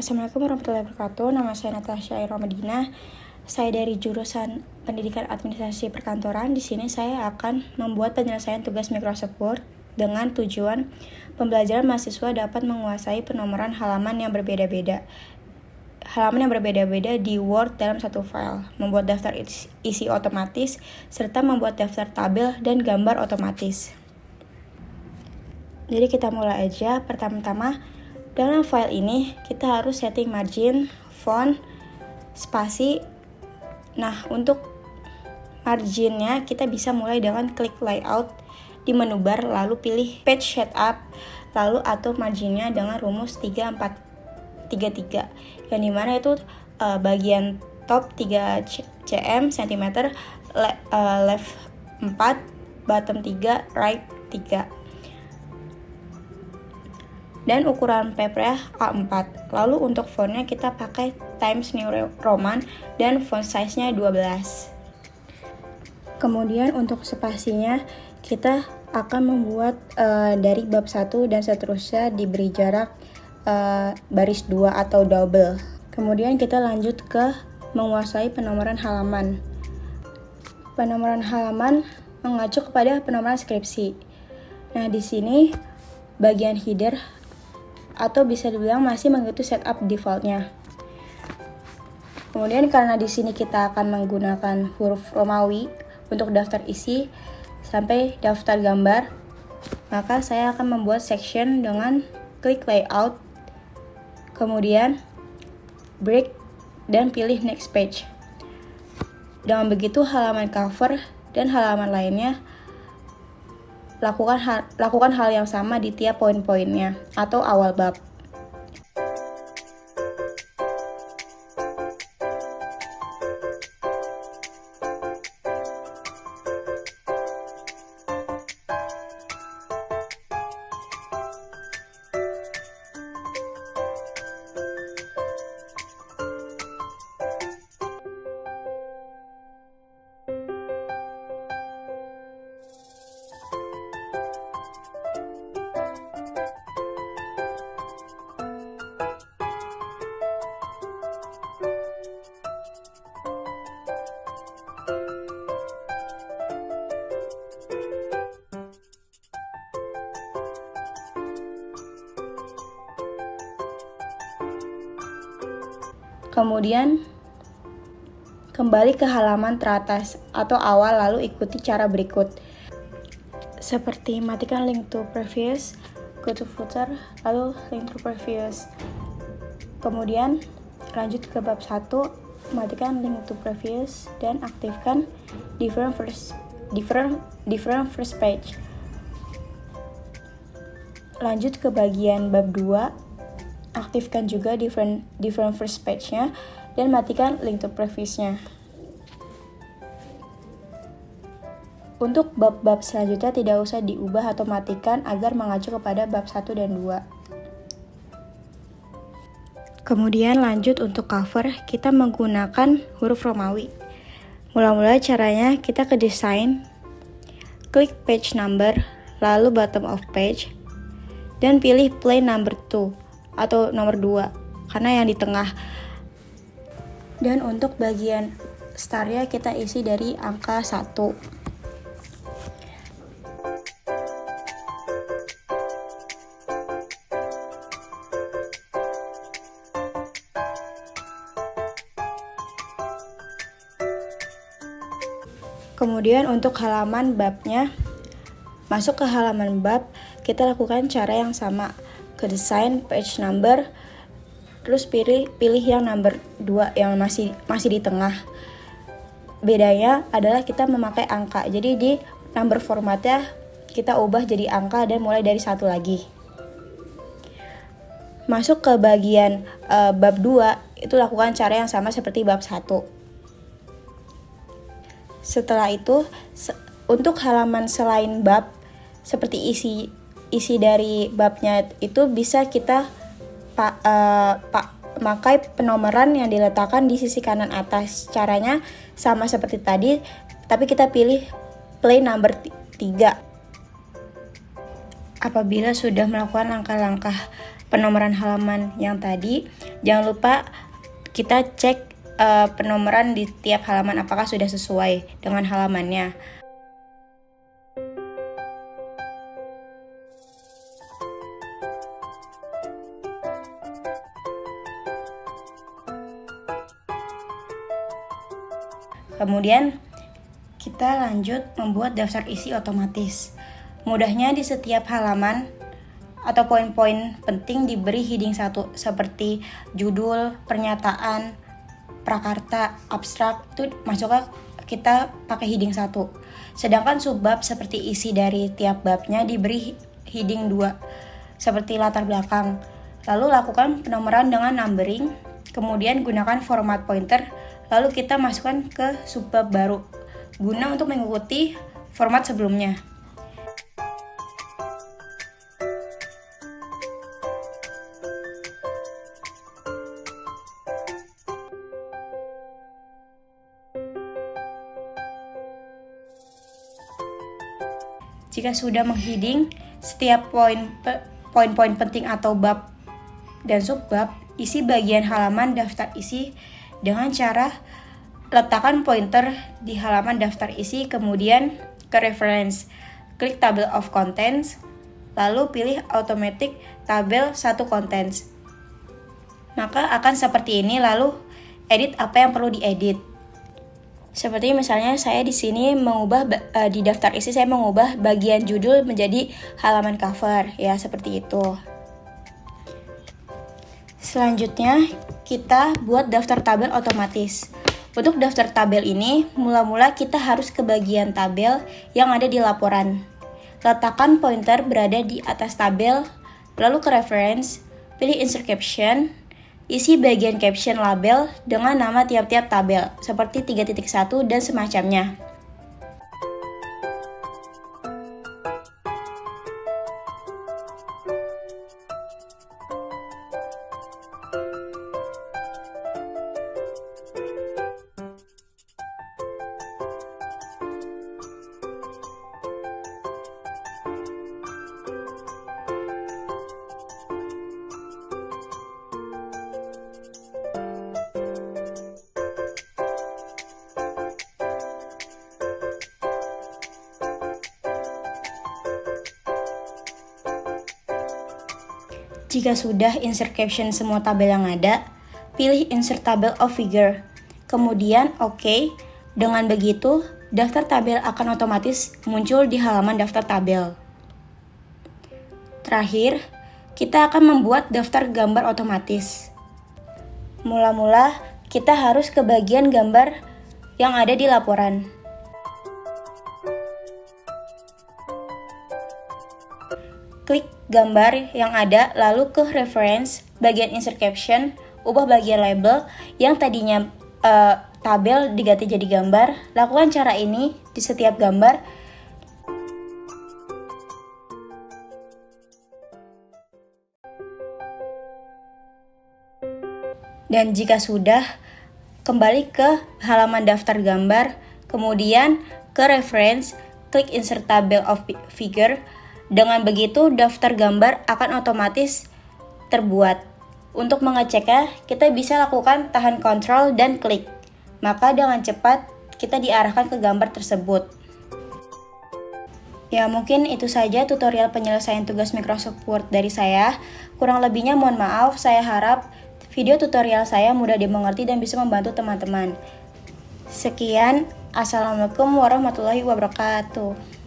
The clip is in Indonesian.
Assalamualaikum warahmatullahi wabarakatuh. Nama saya Natasha Madinah. Saya dari jurusan Pendidikan Administrasi Perkantoran. Di sini saya akan membuat penyelesaian tugas Microsoft Word dengan tujuan pembelajaran mahasiswa dapat menguasai penomoran halaman yang berbeda-beda di Word dalam satu file, membuat daftar isi otomatis, serta membuat daftar tabel dan gambar otomatis. Jadi kita mulai aja. Pertama-tama, dalam file ini kita harus setting margin, font, spasi. Nah, untuk marginnya kita bisa mulai dengan klik layout di menu bar, lalu pilih page setup, lalu atur marginnya dengan rumus 3433, yang dimana itu bagian top 3 cm, left 4, bottom 3, right 3. Dan ukuran papernya A4. Lalu untuk fontnya kita pakai Times New Roman dan font size-nya 12. Kemudian untuk spasinya kita akan membuat dari bab 1 dan seterusnya diberi jarak baris 2 atau double. Kemudian kita lanjut ke menguasai penomoran halaman. Penomoran halaman mengacu kepada penomoran skripsi. Nah, di sini bagian header atau bisa dibilang masih mengikuti setup defaultnya. Kemudian karena di sini kita akan menggunakan huruf Romawi untuk daftar isi sampai daftar gambar, maka saya akan membuat section dengan klik layout, kemudian break dan pilih next page. Dengan begitu halaman cover dan halaman lainnya lakukan hal yang sama di tiap poin-poinnya atau awal bab. Kemudian kembali ke halaman teratas atau awal, lalu ikuti cara berikut. Seperti matikan link to previous, go to footer, lalu link to previous. Kemudian lanjut ke bab 1, matikan link to previous dan aktifkan different first page. Lanjut ke bagian bab 2, aktifkan juga different first page-nya dan matikan link to previous-nya. Untuk bab-bab selanjutnya tidak usah diubah atau matikan agar mengacu kepada bab 1 dan 2. Kemudian lanjut untuk cover, kita menggunakan huruf Romawi. Mula-mula caranya kita ke desain, klik page number, lalu bottom of page, dan pilih plain number 2 atau nomor 2 karena yang di tengah. Dan untuk bagian startnya kita isi dari angka 1. Kemudian untuk halaman babnya, masuk ke halaman bab, kita lakukan cara yang sama. Ke desain page number, terus pilih yang number 2 yang masih di tengah. Bedanya adalah kita memakai angka, jadi di number formatnya kita ubah jadi angka dan mulai dari 1 lagi. Masuk ke bagian bab 2, itu lakukan cara yang sama seperti bab 1. Setelah itu untuk halaman selain bab, seperti isi dari babnya itu bisa kita pakai penomoran yang diletakkan di sisi kanan atas. Caranya sama seperti tadi, tapi kita pilih plain number 3. Apabila sudah melakukan langkah-langkah penomoran halaman yang tadi, jangan lupa kita cek penomoran di tiap halaman apakah sudah sesuai dengan halamannya. Kemudian kita lanjut membuat daftar isi otomatis. Mudahnya di setiap halaman atau poin-poin penting diberi heading 1 seperti judul, pernyataan, prakarta, abstrak, itu masuknya kita pakai heading 1. Sedangkan subbab seperti isi dari tiap babnya diberi heading 2 seperti latar belakang. Lalu lakukan penomoran dengan numbering, kemudian gunakan format pointer, lalu kita masukkan ke subbab baru guna untuk mengikuti format sebelumnya. Jika sudah mengheading setiap poin-poin penting atau bab dan subbab, isi bagian halaman daftar isi dengan cara letakkan pointer di halaman daftar isi, kemudian ke reference, klik table of contents, lalu pilih automatic tabel 1 contents. Maka akan seperti ini, lalu edit apa yang perlu diedit. Seperti misalnya saya di sini mengubah di daftar isi saya mengubah bagian judul menjadi halaman cover, ya seperti itu. Selanjutnya kita buat daftar tabel otomatis. Untuk daftar tabel ini, mula-mula kita harus ke bagian tabel yang ada di laporan. Letakkan pointer berada di atas tabel, lalu ke reference, pilih insert caption, isi bagian caption label dengan nama tiap-tiap tabel, seperti 3.1 dan semacamnya. Jika sudah insert caption semua tabel yang ada, pilih insert table of figure. Kemudian OK. Dengan begitu, daftar tabel akan otomatis muncul di halaman daftar tabel. Terakhir, kita akan membuat daftar gambar otomatis. Mula-mula, kita harus ke bagian gambar yang ada di laporan. Klik gambar yang ada, lalu ke reference, bagian insert caption, ubah bagian label yang tadinya tabel diganti jadi gambar. Lakukan cara ini di setiap gambar. Dan jika sudah, kembali ke halaman daftar gambar, kemudian ke reference, klik insert table of figure. Dengan begitu, daftar gambar akan otomatis terbuat. Untuk mengeceknya, kita bisa lakukan tahan Ctrl dan klik. Maka dengan cepat, kita diarahkan ke gambar tersebut. Ya, mungkin itu saja tutorial penyelesaian tugas Microsoft Word dari saya. Kurang lebihnya mohon maaf, saya harap video tutorial saya mudah dimengerti dan bisa membantu teman-teman. Sekian, Assalamualaikum warahmatullahi wabarakatuh.